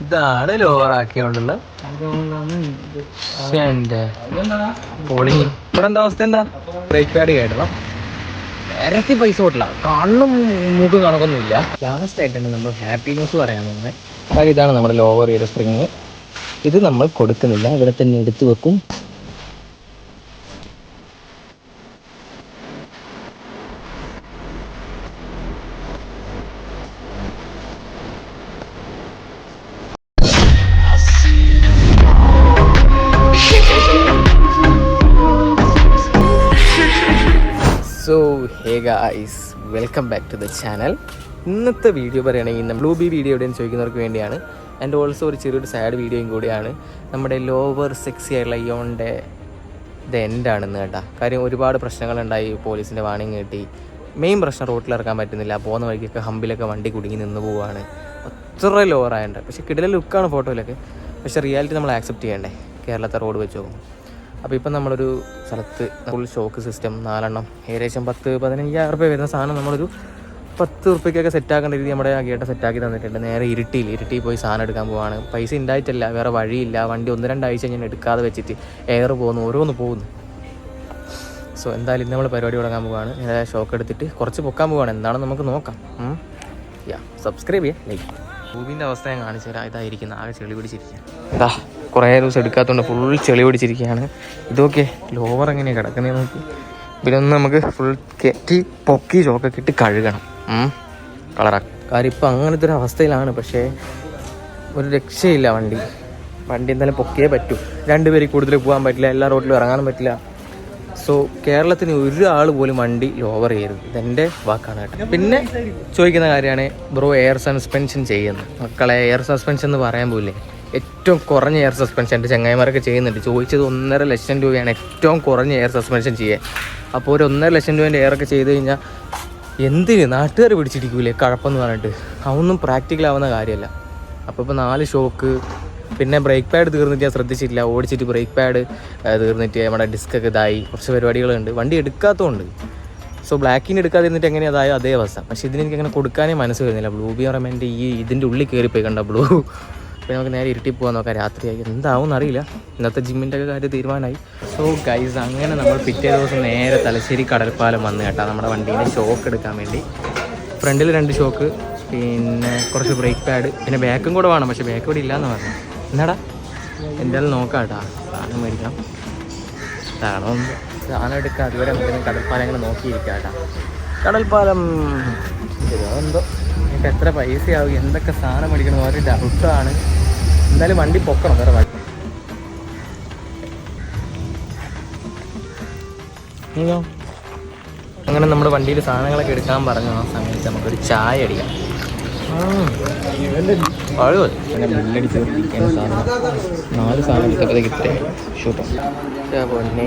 ഇതാണ് ലോവറാക്കിയോണ്ടുള്ള പൊളി. ഇവിടെ എന്താ അവസ്ഥ? എന്താ ബ്രേക്ക് പാഡ് കേട്ടണം, നേരത്തെ പൈസ കൊടുത്തില്ല, കണ്ണും മൂക്കും കണക്കൊന്നുമില്ല. ലാസ്റ്റ് ആയിട്ടാണ് നമ്മൾ ഹാപ്പി ന്യൂസ് പറയാൻ പോകുന്നത്. കാര്യം ഇതാണ് നമ്മുടെ ലോവർ ഇയർ സ്പ്രിങ്. ഇത് നമ്മൾ കൊടുക്കുന്നില്ല, ഇവിടെ തന്നെ എടുത്തു വെക്കും. So hey guys, welcome back to the channel. ഇന്നത്തെ വീഡിയോ പറയുകയാണെങ്കിൽ ബ്ലൂ ബി വീഡിയോ എവിടെയെന്ന് ചോദിക്കുന്നവർക്ക് വേണ്ടിയാണ്. ആൻഡ് ഓൾസോ ഒരു ചെറിയൊരു സാഡ് വീഡിയോയും കൂടിയാണ്. നമ്മുടെ ലോവർ സെക്സി ആയിട്ടുള്ള ഇയോണിൻ്റെ ഇത് എൻഡാണെന്ന് കേട്ടാ. കാര്യം ഒരുപാട് പ്രശ്നങ്ങളുണ്ടായി, പോലീസിൻ്റെ വാണിംഗ് കിട്ടി. മെയിൻ പ്രശ്നം റോട്ടിൽ ഇറക്കാൻ പറ്റുന്നില്ല, പോകുന്ന വഴിക്കൊക്കെ ഹമ്പിലൊക്കെ വണ്ടി കുടുങ്ങി നിന്ന് പോവുകയാണ്. അത്ര ലോവർ ആയതുകൊണ്ട്. പക്ഷേ കിടില ലുക്കാണ് ഫോട്ടോയിലൊക്കെ, പക്ഷേ റിയാലിറ്റി നമ്മൾ ആക്സെപ്റ്റ് ചെയ്യണ്ടേ കേരളത്തെ റോഡ് വെച്ച് പോകും. അപ്പോൾ ഇപ്പം നമ്മളൊരു സ്ഥലത്ത് ഫുൾ ഷോക്ക് സിസ്റ്റം 4 എണ്ണം ഏകദേശം 10-15,000 രൂപ വരുന്ന സാധനം നമ്മളൊരു 10 റുപ്യക്കൊക്കെ സെറ്റാക്കേണ്ട രീതി നമ്മുടെ ഗേട്ട സെറ്റാക്കി തന്നിട്ടുണ്ട്. നേരെ ഇരുട്ടിയിൽ പോയി സാധനം എടുക്കാൻ പോവാണ്. പൈസ ഉണ്ടായിട്ടല്ല, വേറെ വഴിയില്ല. വണ്ടി 1-2 ആഴ്ച ഞാൻ എടുക്കാതെ വെച്ചിട്ട് എയർ പോകുന്നു, ഓരോന്ന് പോകുന്നു. സോ എന്തായാലും ഇന്ന് നമ്മൾ പരിപാടി തുടങ്ങാൻ പോവാണ്. നേരെ ഷോക്ക് എടുത്തിട്ട് കുറച്ച് പൊക്കാൻ പോവാണ്. എന്താണെന്ന് നമുക്ക് നോക്കാം. സബ്സ്ക്രൈബ് ചെയ്യാം, ലൈക്ക്. ഭൂമിൻ്റെ അവസ്ഥ ഞാൻ കാണിച്ചു തരാം. ഇതായിരിക്കുന്ന ആകെ ചെളി പിടിച്ചിരിക്കുകയാണ്. എന്താ കുറേ ദിവസം എടുക്കാത്തതുകൊണ്ട് ഫുൾ ചെളി പിടിച്ചിരിക്കുകയാണ്. ഇതൊക്കെ ലോവർ എങ്ങനെയാണ് കിടക്കുന്നത് നോക്കി. ഇതിലൊന്ന് നമുക്ക് ഫുൾ കെറ്റി പൊക്കി ഷോക്കൊക്കെ ഇട്ട് കഴുകണം, കളറാക്കി. കാര്യം ഇപ്പം അങ്ങനത്തെ ഒരു അവസ്ഥയിലാണ്. പക്ഷേ ഒരു രക്ഷയില്ല. വണ്ടി എന്തായാലും പൊക്കിയേ പറ്റൂ. 2 പേര് കൂടുതൽ പോകാൻ പറ്റില്ല, എല്ലാ റോഡിലും ഇറങ്ങാനും പറ്റില്ല. സോ കേരളത്തിന് ഒരാൾ പോലും വണ്ടി ലോവർ ചെയ്യരുത്, ഇതെൻ്റെ വാക്കാണ് കേട്ടോ. പിന്നെ ചോദിക്കുന്ന കാര്യമാണ് ബ്രോ എയർ സസ്പെൻഷൻ ചെയ്യുന്നത്. മക്കളെ, എയർ സസ്പെൻഷൻ എന്ന് പറയാൻ പോയില്ലേ, ഏറ്റവും കുറഞ്ഞ എയർ സസ്പെൻഷൻ എൻ്റെ ചങ്ങായിമാരൊക്കെ ചെയ്യുന്നുണ്ട്. ചോദിച്ചത് 1.5 ലക്ഷം രൂപയാണ് ഏറ്റവും കുറഞ്ഞ എയർ സസ്പെൻഷൻ ചെയ്യാൻ. അപ്പോൾ ഒരു 1.5 ലക്ഷം രൂപേൻ്റെ എയറൊക്കെ ചെയ്ത് കഴിഞ്ഞാൽ എന്തിന് നാട്ടുകാർ പിടിച്ചിരിക്കൂലേ കഴപ്പെന്ന് പറഞ്ഞിട്ട്. അതൊന്നും പ്രാക്ടിക്കലാവുന്ന കാര്യമല്ല. അപ്പോൾ ഇപ്പോൾ 4 ഷോക്ക്, പിന്നെ ബ്രേക്ക് പാഡ് തീർന്നിട്ട് ഞാൻ ശ്രദ്ധിച്ചിട്ടില്ല. ഓടിച്ചിട്ട് ബ്രേക്ക് പാഡ് തീർന്നിട്ട് നമ്മുടെ ഡിസ്കൊക്കെ ഇതായി. കുറച്ച് പരിപാടികളുണ്ട്, വണ്ടി എടുക്കാത്തതുകൊണ്ട്. സോ ബ്ലാക്കിന് എടുക്കാതിരുന്നിട്ട് എങ്ങനെയാണ് അതായോ അതേ അവസ്ഥ. പക്ഷേ ഇതിനെനിക്ക് അങ്ങനെ കൊടുക്കാനേ മനസ്സ് വരുന്നില്ല. ബ്ലൂ ബി പറയുമ്പോൾ ഇതിൻ്റെ ഉള്ളിൽ കയറിപ്പോയി കണ്ട ബ്ലൂ. അപ്പോൾ നമുക്ക് നേരെ ഇരുട്ടി പോകാൻ നോക്കാം. രാത്രിയായി, എന്താവും എന്നറിയില്ല. ഇന്നത്തെ ജിമ്മിൻ്റെ ഒക്കെ കാര്യം തീരുമാനമായി. സോ ഗൈസ്, അങ്ങനെ നമ്മൾ പിറ്റേ ദിവസം നേരെ തലശ്ശേരി കടൽപ്പാലം വന്ന് കേട്ടോ നമ്മുടെ വണ്ടീൻ്റെ ഷോക്ക് എടുക്കാൻ വേണ്ടി. ഫ്രണ്ടിൽ 2 ഷോക്ക്, പിന്നെ കുറച്ച് ബ്രേക്ക് പാഡ്, പിന്നെ ബാക്കും കൂടെ വേണം. പക്ഷേ ബാക്ക് ഇവിടെ ഇല്ലയെന്ന് പറഞ്ഞു. എന്നാടാ എന്തായാലും നോക്കാം കേട്ടോ, സാധനം മേടിക്കാം. സാധനം എടുക്കാം. അതുവരെ നമുക്ക് കടൽപ്പാലം ഇങ്ങനെ നോക്കിയിരിക്കാം കേട്ടോ. കടൽപ്പാലം എന്തോ എനിക്ക് എത്ര പൈസയാവും, എന്തൊക്കെ സാധനം മേടിക്കണം ഒരു ഡൗട്ടാണ്. എന്തായാലും വണ്ടി പൊക്കണം, വേറെ വഴി. അങ്ങനെ നമ്മുടെ വണ്ടിയിൽ സാധനങ്ങളൊക്കെ എടുക്കാൻ പറഞ്ഞു. ആ സമയത്ത് നമുക്കൊരു ചായ അടിക്കാം. ബില്ലടിച്ച് 4 സാധനം എടുത്തപ്പോഴത്തേക്ക് ഇത്രയും ഷൂട്ടോ. പൊന്നെ,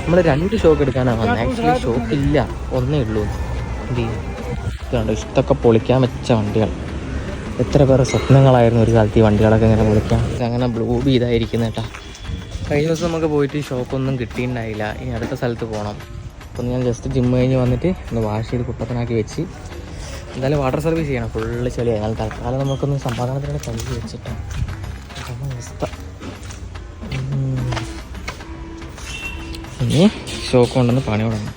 നമ്മൾ 2 ഷോക്ക് എടുക്കാനാണ് വന്നത്. ആക്ച്വലി ഷോക്കില്ല, ഒന്നേ ഉള്ളൂ. എന്ത് ചെയ്യും? ഇതുണ്ട്, ഇഷ്ടമൊക്കെ പൊളിക്കാൻ വെച്ച വണ്ടികൾ. എത്ര പേർ സ്വപ്നങ്ങളായിരുന്നു ഒരു കാലത്ത് ഈ വണ്ടികളൊക്കെ ഇങ്ങനെ പൊളിക്കാം. അങ്ങനെ ബ്ലൂ ബി ഇതായിരിക്കുന്നത് കേട്ടോ. കഴിഞ്ഞ ദിവസം നമുക്ക് പോയിട്ട് ഷോക്കൊന്നും കിട്ടിയിട്ടുണ്ടായില്ല. ഇനി അടുത്ത സ്ഥലത്ത് പോകണം. അപ്പം ഞാൻ ജസ്റ്റ് ജിമ്മ് കഴിഞ്ഞ് വന്നിട്ട് ഒന്ന് വാഷ് ചെയ്ത് കുട്ടപ്പനാക്കി വെച്ച് എന്തായാലും വാട്ടർ സർവീസ് ചെയ്യണം. ഫുള്ള് ചെളിയായി. എന്നാൽ തൽക്കാലം നമുക്കൊന്ന് സമാധാനത്തിനാണ് കഴുകി വെച്ചിട്ടാണ് അവസ്ഥ. ഇനി ഷോക്ക് കൊണ്ടുവന്ന് പണി തുടങ്ങണം.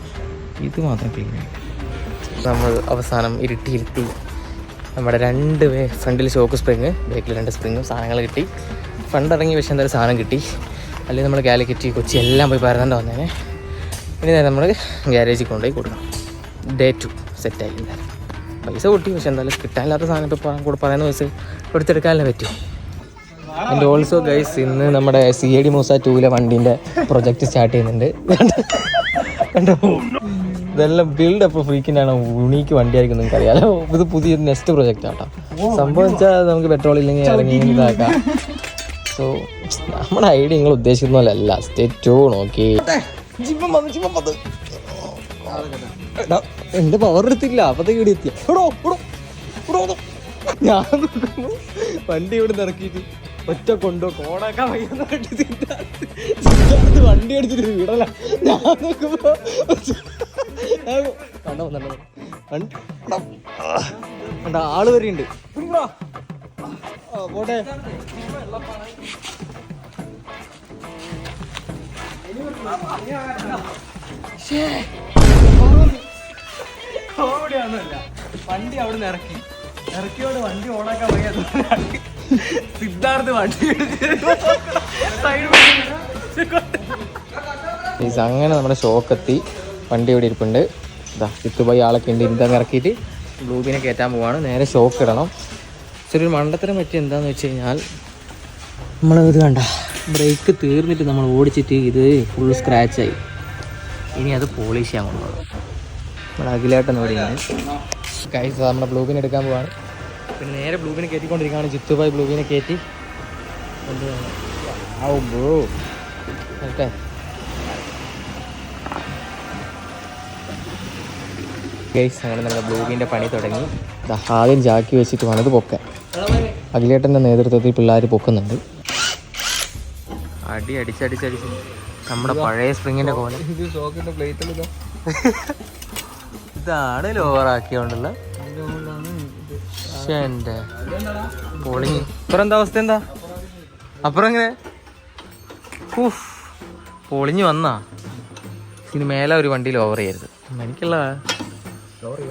ഇത് മാത്രം ക്ലീൻ ആയി. നമ്മൾ അവസാനം ഇരുട്ടി നമ്മുടെ 2 ഫ്രണ്ടിൽ ഷോക്ക് സ്പ്രിങ്, ബാക്കിൽ 2 സ്പ്രിങ്ങും സാധനങ്ങൾ കിട്ടി. ഫ്രണ്ട് ഇറങ്ങി പക്ഷേ എന്തായാലും സാധനം കിട്ടി. അല്ലെങ്കിൽ നമ്മൾ കാലിക്കറ്റ്, കൊച്ചി എല്ലാം പോയി പരന്നേണ്ട വന്നേനെ. ഇനി നേരെ നമ്മൾ ഗ്യാരേജിൽ കൊണ്ടുപോയി കൊടുക്കണം. Day 2 സെറ്റായി. എന്തായാലും പൈസ കൂട്ടി, പക്ഷെ എന്തായാലും കിട്ടാനില്ലാത്ത സാധനം ഇപ്പോൾ കൂടെ പറയുന്ന പൈസ എടുത്തെടുക്കാനല്ലേ പറ്റും. ആൻഡ് ഓൾസോ ഗൈസ്, ഇന്ന് നമ്മുടെ CID മൂസ 2 വണ്ടീൻ്റെ പ്രൊജക്റ്റ് സ്റ്റാർട്ട് ചെയ്യുന്നുണ്ട്. കണ്ടോ, ഇതെല്ലാം ബിൽഡപ്പ് ഫ്രീക്കിനാണ്. യൂണീക്ക് വണ്ടിയായിരിക്കും, നിങ്ങൾക്ക് അറിയാലോ. ഇത് പുതിയ നെക്സ്റ്റ് പ്രൊജക്റ്റ് ആട്ടോ. സംഭവം വെച്ചാൽ നമുക്ക് പെട്രോൾ ഇല്ലെങ്കിൽ ഇറങ്ങി ഇതാക്കാം. സോ നമ്മുടെ ഐഡിയ നിങ്ങൾ ഉദ്ദേശിക്കുന്ന പോലെ അല്ല. Stay tune. ഓക്കെ, എന്റെ പവർ എടുത്തില്ല, അപ്പത്തേക്ക് ഇവിടെ എത്തിയ ഞാൻ നോക്കുന്നു വണ്ടി ഇവിടെ ഇറക്കിയിട്ട് ഒറ്റ കൊണ്ടോ കോണാക്കാൻ വയ്യാന്ന് വണ്ടി എടുത്തിട്ട് വിടല. ഞാൻ നോക്കുമ്പോ കണ്ടോ ആള് വരെയുണ്ട്. പോട്ടെ. വണ്ടി അവിടെ നിന്ന് ഇറക്കിയോട് വണ്ടി ഓണാക്കാൻ വയ്യാത്ത സിദ്ധാർത്ഥ് വണ്ടി അങ്ങനെ നമ്മുടെ ഷോക്കെത്തി. വണ്ടി ഇവിടെ ഇരിപ്പുണ്ട്. ഇതാ ചിത്തുപോയി ആളൊക്കെ ഉണ്ട്. ഇന്തങ്ങ് ഇറക്കിയിട്ട് ബ്ലൂബിനെ കയറ്റാൻ പോവാണ്. നേരെ ഷോക്ക് ഇടണം. ചെറിയൊരു മണ്ടത്തരം പറ്റി എന്താണെന്ന് വെച്ച് കഴിഞ്ഞാൽ നമ്മളിത് കണ്ട ബ്രേക്ക് തീർന്നിട്ട് നമ്മൾ ഓടിച്ചിട്ട് ഇത് ഫുൾ സ്ക്രാച്ചായി. ഇനി അത് പോളിഷ് ചെയ്യാൻ കൊണ്ടുപോകണം. നമ്മുടെ അഖിലേട്ടൻ ഓടിയാണ് കൈസ്. നമ്മുടെ ബ്ലൂബിനെ എടുക്കാൻ പോവാണ്. പിന്നെ നേരെ ബ്ലൂബിനെ കയറ്റിക്കൊണ്ടിരിക്കുകയാണ്. ജിത്തുഭായി ബ്ലൂബിനെ കയറ്റി ബ്രോ ഓക്കെ. ഗൈസ് അങ്ങനെ നമ്മുടെ ബ്ലൂബിൻ്റെ പണി തുടങ്ങി. ആദ്യം ജാക്കി വെച്ചിട്ട് വേണത് പൊക്കാൻ. അഖിലേട്ടൻ്റെ നേതൃത്വത്തിൽ പിള്ളേർ പൊക്കുന്നുണ്ട്. അടിച്ചടിച്ച് നമ്മുടെ പഴയ സ്പ്രിങ്ങിൻ്റെ കോലം. ഇതാണ് ലോവറാക്കിയോണ്ടുള്ള എൻ്റെ പൊളിഞ്ഞ്. ഇപ്പുറം എന്താ അവസ്ഥ? എന്താ അപ്പുറം എങ്ങനെ പൊളിഞ്ഞ് വന്നാ? ഇനി മേലെ ഒരു വണ്ടിയിൽ ഓവർ ചെയ്യരുത്. എനിക്കുള്ള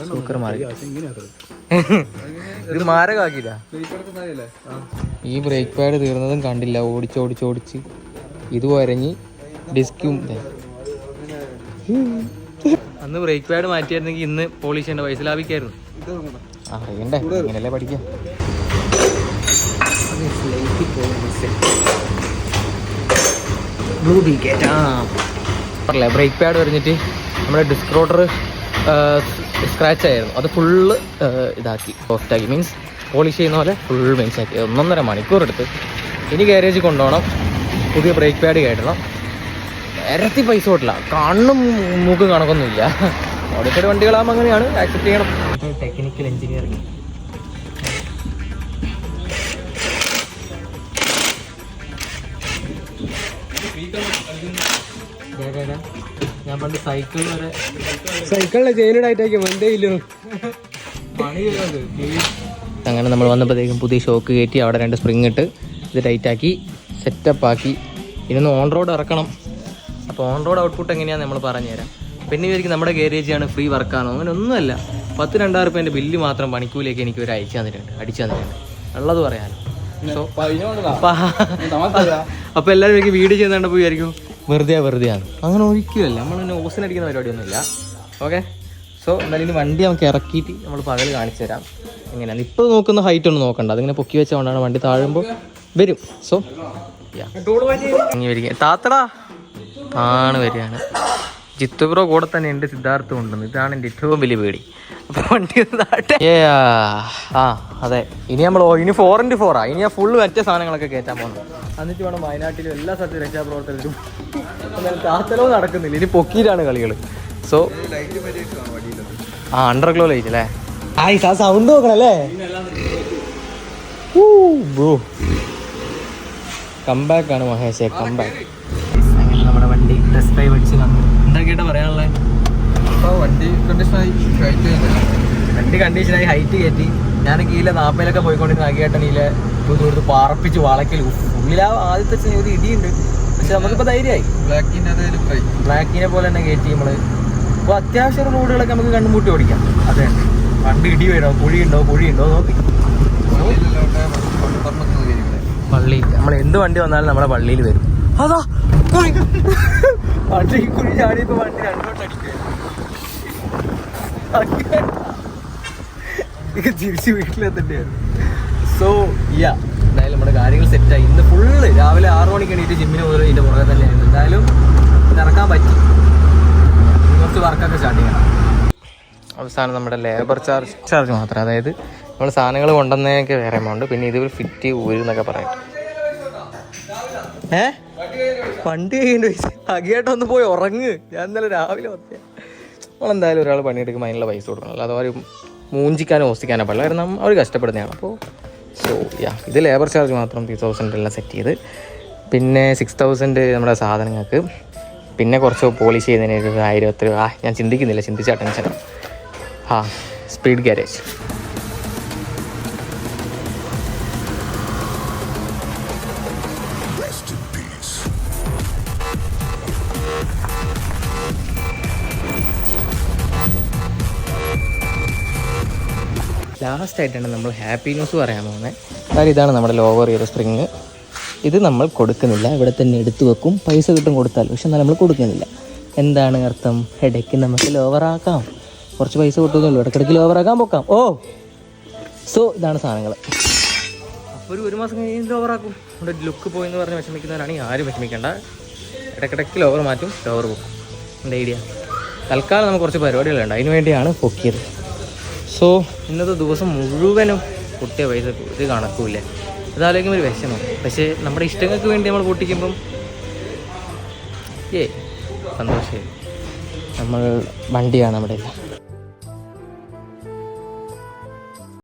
സൂക്കർ മാറി. ഇത് മാരകാക്കില്ല. ഈ ബ്രേക്ക് പാഡ് തീർന്നതും കണ്ടില്ല. ഓടിച്ച് ഇത് വരഞ്ഞ് ഡിസ്കും. അന്ന് ബ്രേക്ക് പാഡ് മാറ്റിയായിരുന്നെങ്കിൽ ഇന്ന് പോളിഷ് ചെയ്യേണ്ട പൈസ ലാഭിക്കായിരുന്നു. അറിയണ്ടേ, ഇങ്ങനെയല്ലേ പഠിക്കാം. ബ്രേക്ക് പാഡ് വരഞ്ഞിട്ട് നമ്മുടെ ഡിസ്ക് റോട്ടർ സ്ക്രാച്ച് ആയിരുന്നു. അത് ഫുള്ള് ഇതാക്കി സോഫ്റ്റാക്കി, മീൻസ് പോളിഷ് ചെയ്യുന്ന പോലെ ഫുൾ മീൻസാക്കി 1.5 മണിക്കൂർ എടുത്ത്. ഇനി ഗാരേജിൽ കൊണ്ടുപോകണം. പുതിയ ബ്രേക്ക് പാഡ് കയറ്റണം. നേരത്തെ പൈസ കൊടുത്തില്ല. കണ്ണും മൂക്കും കണക്കൊന്നുമില്ല. ഓടിക്കടി വണ്ടികളാകുമ്പോൾ അങ്ങനെയാണ്, ആക്സെപ്റ്റ് ചെയ്യണം. Technical engineering. ഞാൻ പണ്ട് സൈക്കിളിലെ ചെയിനിടായിട്ടേക്കും വണ്ടേ ഇല്ലോ. അങ്ങനെ നമ്മൾ വന്നപ്പോഴത്തേക്കും പുതിയ ഷോക്ക് കയറ്റി അവിടെ 2 സ്പ്രിങ് ഇട്ട് ഇത് ടൈറ്റാക്കി സെറ്റപ്പാക്കി. ഇതൊന്ന് ഓൺ റോഡ് ഇറക്കണം. അപ്പോൾ ഓൺ റോഡ് ഔട്ട്പുട്ട് എങ്ങനെയാണെന്ന് നമ്മൾ പറഞ്ഞുതരാം. പിന്നെ വിചാരിക്കും നമ്മുടെ ഗാരേജാണ് ഫ്രീ വർക്കാണോ? അങ്ങനെ ഒന്നുമല്ല. 10-2,000 റുപ്യേൻ്റെ ബില്ല് മാത്രം പണിക്കൂലിയൊക്കെ എനിക്ക് ഒരു അടിച്ചു തന്നിട്ടുണ്ട്. ഉള്ളത് പറയാനോ. സോ അപ്പോൾ എല്ലാവരും എനിക്ക് വീഡിയോ ചെയ്യുന്നുണ്ടപ്പോൾ വിചാരിക്കും വെറുതെയാണ്. അങ്ങനെ ഒരിക്കലല്ല. നമ്മൾ ഓസിനടിക്കുന്ന പരിപാടിയൊന്നുമില്ല. ഓക്കെ. സോ എന്തായാലും ഇനി വണ്ടി നമുക്ക് ഇറക്കിയിട്ട് നമ്മൾ പകൽ കാണിച്ചു തരാം എങ്ങനെയാണ്. ഇപ്പോൾ നോക്കുന്ന ഹൈറ്റ് ഒന്നും നോക്കണ്ട. അതിങ്ങനെ പൊക്കി വെച്ചുകൊണ്ടാണ് വണ്ടി താഴുമ്പോൾ വരും. സോ താത്തടാ ആണ് വരികയാണ്. ജിത്തു ബ്രോ കൂടെ തന്നെ ഉണ്ട്, സിദ്ധാർത്ഥം ഉണ്ടെന്ന്. ഇതാണ് എൻ്റെ ഏറ്റവും വലിയ പേടി. അപ്പോൾ വണ്ടി അതെ. ഇനി 4x4 ഇനി ഞാൻ ഫുള്ള് മറ്റേ സാധനങ്ങളൊക്കെ കയറ്റാൻ പോകുന്നത്. എന്നിട്ട് വേണം വയനാട്ടിലും എല്ലാ സ്ഥലത്തും രക്ഷാപ്രവർത്തനത്തിലും. എന്നാലും താത്തലോ നടക്കുന്നില്ല. ഇനി പൊക്കിയിട്ടാണ് കളികൾ. സോ അണ്ടർഗ്ലോ ലൈറ്റ് അല്ലേ? ആ സൗണ്ട് നോക്കണല്ലേ ബ്രോ. കംബാക്ക് ആണ് മഹേഷേ, കംബാക്ക്. അങ്ങനെ നമ്മുടെ വണ്ടി ടെസ്റ്റ് ഡ്രൈവ് അടിച്ച് വന്നു. എന്താ കേട്ടാ പറയാനുള്ളത്? വണ്ടി കണ്ടീഷനായി ഹൈറ്റ് കയറ്റി. ഞാൻ കീഴിലെ 40-ലൊക്കെ പോയിക്കൊണ്ടിരുന്ന ആകിയേട്ടനീലെ കൊടുത്ത് പാറപ്പിച്ച് വളക്കൽ. ഉള്ളിലാ ആദ്യത്തെ ഒരു ഇടിയുണ്ട്. പക്ഷെ നമുക്കിപ്പോൾ ധൈര്യമായി. ബ്ലാക്കിനെ പോലെ തന്നെ കയറ്റി നമ്മൾ. അപ്പോൾ അത്യാവശ്യം റോഡുകളൊക്കെ നമുക്ക് കണ്ടുമുട്ടി ഓടിക്കാം. അതെ, വണ്ടി ഇടി വീഴോ, കുഴിയുണ്ടോ നോക്കി. പള്ളി നമ്മൾ എന്ത് വണ്ടി വന്നാലും നമ്മുടെ പള്ളിയിൽ വരും. അതാ വണ്ടി കുഴി ചാടിയപ്പോ വണ്ടി 2 വട്ടം തിരിച്ച് വീട്ടിലെത്തേണ്ടിയായിരുന്നു. സോ എന്തായാലും നമ്മുടെ കാര്യങ്ങൾ സെറ്റായി. ഇന്ന് ഫുള്ള് രാവിലെ 6 മണിക്ക് എണീറ്റ് ജിമ്മിന് പോലും ഇതിൻ്റെ പുറകെ തന്നെയായിരുന്നു. എന്തായാലും ഇറക്കാൻ പറ്റി. കുറച്ച് വർക്കൊക്കെ സ്റ്റാർട്ട് ചെയ്യണം. അവസാനം നമ്മുടെ ലേബർ ചാർജ് മാത്രം. അതായത് നമ്മൾ സാധനങ്ങൾ കൊണ്ടുവന്നതൊക്കെ വേറെ എമൗണ്ട്. പിന്നെ ഇത് ഫിറ്റ് ഊരെന്നൊക്കെ പറയട്ടെ. വണ്ടി കഴിയേണ്ട പൈസ അകിയായിട്ട് ഒന്ന് പോയി ഉറങ്ങ്. ഞാൻ ഇന്നലെ രാവിലെ വന്നേ. നമ്മളെന്തായാലും ഒരാൾ പണിയെടുക്കുമ്പോൾ അതിനുള്ള പൈസ കൊടുക്കണം. അല്ലാതെ അവർ മൂഞ്ചിക്കാനോ ഓസിക്കാനോ പാടില്ല. കാരണം അവർ കഷ്ടപ്പെടുന്നതാണ്. അപ്പോൾ സോ ഇത് ലേബർ ചാർജ് മാത്രം 3,000 എല്ലാം സെറ്റ് ചെയ്ത്. പിന്നെ 6,000 നമ്മുടെ സാധനങ്ങൾക്ക്. പിന്നെ കുറച്ച് പോളിഷ് ചെയ്യുന്നതിന് 1,000 ഞാൻ ചിന്തിക്കുന്നില്ല, ചിന്തിച്ചാൽ ടെൻഷൻ. ആ സ്പീഡ് ഗാരേജ്. ലാസ്റ്റായിട്ടാണ് നമ്മൾ ഹാപ്പി ന്യൂസ് പറയാൻ പോകുന്നത്. കാര്യം ഇതാണ് നമ്മുടെ ലോവർ ചെയ്ത സ്പ്രിങ്. ഇത് നമ്മൾ കൊടുക്കുന്നില്ല, ഇവിടെ തന്നെ എടുത്തു വെക്കും. പൈസ കിട്ടും കൊടുത്താൽ, പക്ഷെ എന്നാൽ നമ്മൾ കൊടുക്കുന്നില്ല. എന്താണ് അർത്ഥം? ഇടയ്ക്ക് നമുക്ക് ലോവറാക്കാം, കുറച്ച് പൈസ കിട്ടുന്നുള്ളൂ, ഇടയ്ക്കിടയ്ക്ക് ലോവറാക്കാൻ പോക്കാം. സോ ഇതാണ് സാധനങ്ങൾ. അപ്പോൾ ഒരു മാസം കഴിഞ്ഞ് ലോവറാക്കും. നമ്മുടെ ലുക്ക് പോയെന്ന് പറഞ്ഞ് വിഷമിക്കുന്നവരാണെങ്കിൽ ആരും വിഷമിക്കേണ്ട. ഇടയ്ക്കിടയ്ക്ക് ലോവർ മാറ്റും, ലോവർ പോകും. എൻ്റെ ഐഡിയ. തൽക്കാലം നമുക്ക് കുറച്ച് പരിപാടികളുണ്ട്, അതിന് വേണ്ടിയാണ് പൊക്കിയത്. സോ ഇന്നത്തെ ദിവസം മുഴുവനും പൊട്ടിയ പൈസ ഇത് കണക്കൂല്ലേ, അതാലോചിക്കുമ്പോൾ ഒരു വിഷമം. പക്ഷേ നമ്മുടെ ഇഷ്ടങ്ങൾക്ക് വേണ്ടി നമ്മൾ പൊട്ടിക്കുമ്പം സന്തോഷമായി. നമ്മൾ വണ്ടിയാണ് നമ്മുടെ എല്ലാം.